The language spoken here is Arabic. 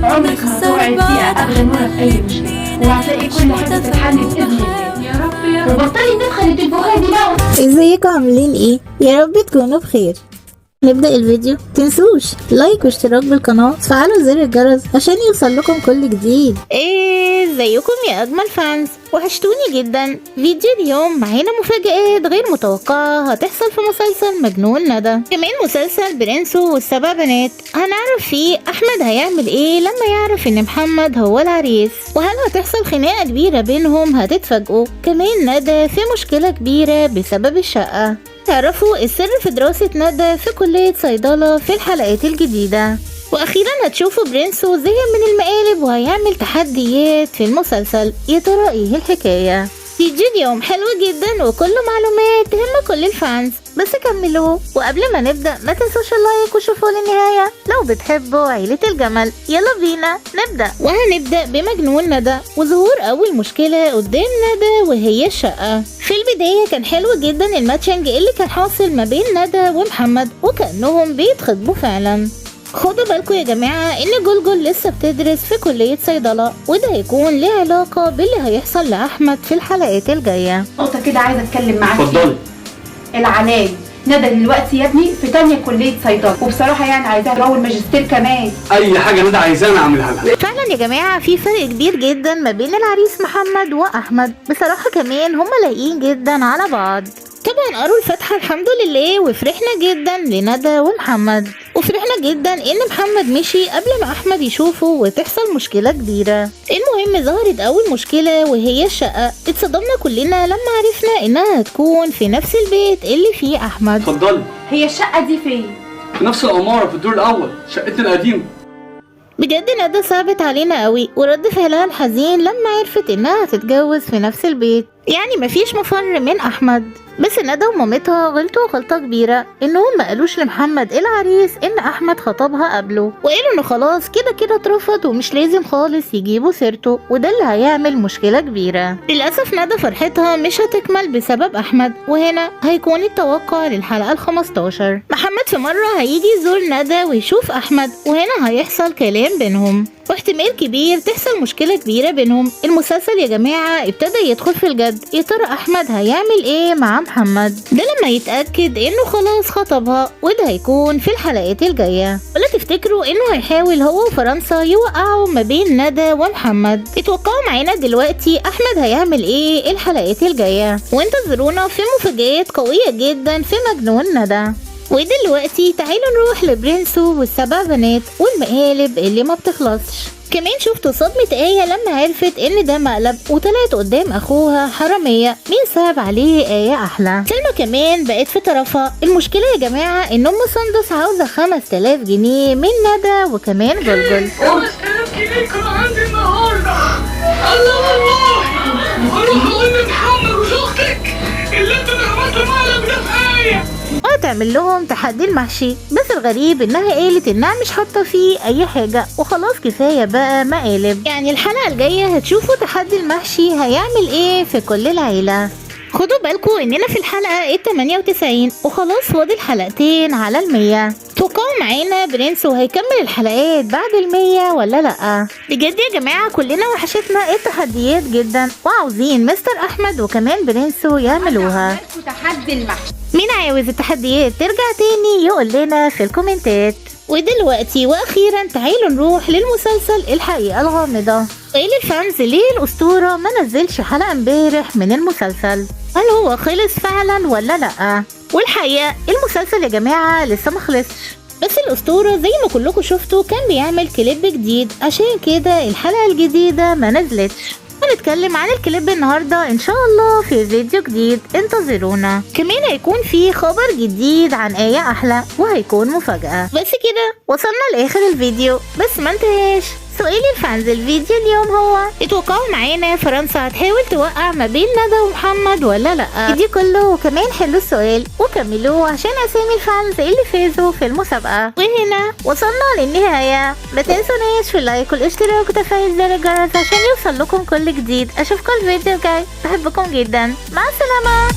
عمرك ما هتوعي فيها ابدا ولا في اي مشكله، وهتلاقي كل حاجه تتحل باذن الله. يا رب يا رب. وبطلي النفخه اللي بتنفخها دي بقى. ازيكم عاملين ايه؟ يا رب تكونوا بخير. نبدأ الفيديو، متنسوش لايك واشتراك بالقناة وتفعلوا زر الجرس عشان يوصل لكم كل جديد. ازيكم يا اجمل فانز، وحشتوني جدا. فيديو اليوم معانا مفاجآت غير متوقعة هتحصل في مسلسل مجنون ندى، كمان مسلسل برنسو والسبع بنات. هنعرف فيه احمد هيعمل ايه لما يعرف ان محمد هو العريس، وهل هتحصل خناقة كبيرة بينهم هتتفاجئوا. كمان ندى في مشكلة كبيرة بسبب الشقة. تعرفوا السر في دراسة ندى في كلية صيدلة في الحلقات الجديدة. واخيرا هتشوفوا برنسو زهق من المقالب وهيعمل تحديات في المسلسل. يا ترى ايه الحكاية؟ فيديو اليوم حلو جدا وكله معلومات تهم كل الفانز، بس كملوه. وقبل ما نبدأ ما تنسوش اللايك وشوفوا للنهاية لو بتحبوا عيلة الجمل. يلا بينا نبدأ، وهنبدأ بمجنون ندى وظهور أول مشكلة قدام ندى وهي الشقة. في البداية كان حلو جدا الماتشنج اللي كان حاصل ما بين ندى ومحمد، وكأنهم بيتخطبوا فعلا. خدوا بالكم يا جماعة ان جلجل لسه بتدرس في كلية صيدلة، وده هيكون له علاقة باللي هيحصل لأحمد في الحلقات الجاية. نقطة كده عايزة اتكلم معاك. اتفضلي. العلاج ندى دلوقتي يا ابني في تانية كلية صيدلة، وبصراحة يعني عايزاها تروح الماجستير كمان. اي حاجة ندى عايزاها اعملها لها. فعلا يا جماعة في فرق كبير جدا ما بين العريس محمد وأحمد، بصراحة كمان هما لايقين جدا على بعض. طبعا قروا الفاتحة الحمد لله، وفرحنا جدا لندى ومحمد، وفرحنا جدا ان محمد مشي قبل ما احمد يشوفه وتحصل مشكلة كبيرة. المهم ظهرت اول مشكلة وهي الشقة. اتصدمنا كلنا لما عرفنا انها هتكون في نفس البيت اللي فيه احمد. اتفضلي. هي الشقة دي فين؟ في نفس العمارة في الدور الاول، شقتنا القديمة. بجد ندى صعبت علينا قوي، ورد فعلها الحزين لما عرفت انها هتتجوز في نفس البيت. يعني مفيش مفر من احمد. بس ندى ومامتها غلطوا غلطة كبيرة، انهم ما قالوش لمحمد العريس ان احمد خطبها قبله، وقالوا انه خلاص كده كده اترفض ومش لازم خالص يجيبوا سيرته، وده اللي هيعمل مشكلة كبيرة. للأسف ندى فرحتها مش هتكمل بسبب احمد، وهنا هيكون التوقع للحلقة ال15. محمد في مرة هيجي يزور ندى ويشوف احمد، وهنا هيحصل كلام بينهم، واحتمال كبير تحصل مشكلة كبيرة بينهم. المسلسل يا جماعة ابتدى يدخل في الجد. يا ترى احمد هيعمل ايه مع محمد ده لما يتأكد انه خلاص خطبها، وده هيكون في الحلقات الجاية. ولا تفتكروا انه هيحاول هو وفرنسا يوقعوا ما بين ندى ومحمد؟ اتوقعوا معانا دلوقتي احمد هيعمل ايه الحلقات الجاية، وانتظرونا في مفاجآت قوية جدا في مجنون ندى. ودلوقتي تعالوا نروح لبرنسو والسبع بنات والمقالب اللي ما بتخلصش. كمان شفتوا صدمة آية لما عرفت ان ده مقلب، وطلعت قدام اخوها حرامية. مين صعب عليه آية احلى؟ سلمى كمان بقت في طرفها. المشكلة يا جماعة ان ام سندس عاوزة 5000 جنيه من ندى وكمان جلجل. 5000 جنيه كانوا عندي النهارده. الله والله اروح اقول لمحمد وزوجتك اللي انت عملت مقلب ده في آية، تعمل لهم تحدي المحشي. بس الغريب انها قالت انها مش حاطه فيه اي حاجه، وخلاص كفايه بقى مقالب. يعني الحلقه الجايه هتشوفوا تحدي المحشي هيعمل ايه في كل العيله. خدوا بالكم اننا في الحلقه ال98 وخلاص فاضل حلقتين على ال100. توقعوا معانا برنسو هيكمل الحلقات بعد ال100 ولا لا؟ بجد يا جماعه كلنا وحشتنا التحديات جدا، وعاوزين مستر احمد وكمان برنسو يعملوها. تحدي المحشي. مين عاوز التحديات ترجع تاني يقول لنا في الكومنتات. ودلوقتي واخيرا تعالوا نروح للمسلسل الحقيقة الغامضة. قال الفانز ليه الاسطورة ما نزلش حلقة امبارح من المسلسل؟ هل هو خلص فعلا ولا لا؟ والحقيقة المسلسل يا جماعة لسه ما خلصش، بس الاسطورة زي ما كلكم شفتوا كان بيعمل كليب جديد، عشان كده الحلقة الجديدة ما نزلتش. هنتكلم عن الكليب النهاردة ان شاء الله في فيديو جديد، انتظرونا. كمان هيكون في خبر جديد عن آية احلى، وهيكون مفاجأة. بس كده وصلنا لاخر الفيديو، بس ما انتهاش سؤالي الفانز الفيديو اليوم هو اتوقعوا معانا فرنسا هتحاول توقع ما بين ندى ومحمد ولا لا؟ دي كله، وكمان حلوا السؤال وكملوه عشان اسامي الفانز اللي فازوا في المسابقة. وهنا وصلنا للنهاية. ما تنسوناش في اللايك والاشتراك وتفعيل زر الجرس عشان يوصل لكم كل جديد. اشوفكم الفيديو الجاي، بحبكم جدا، مع السلامة.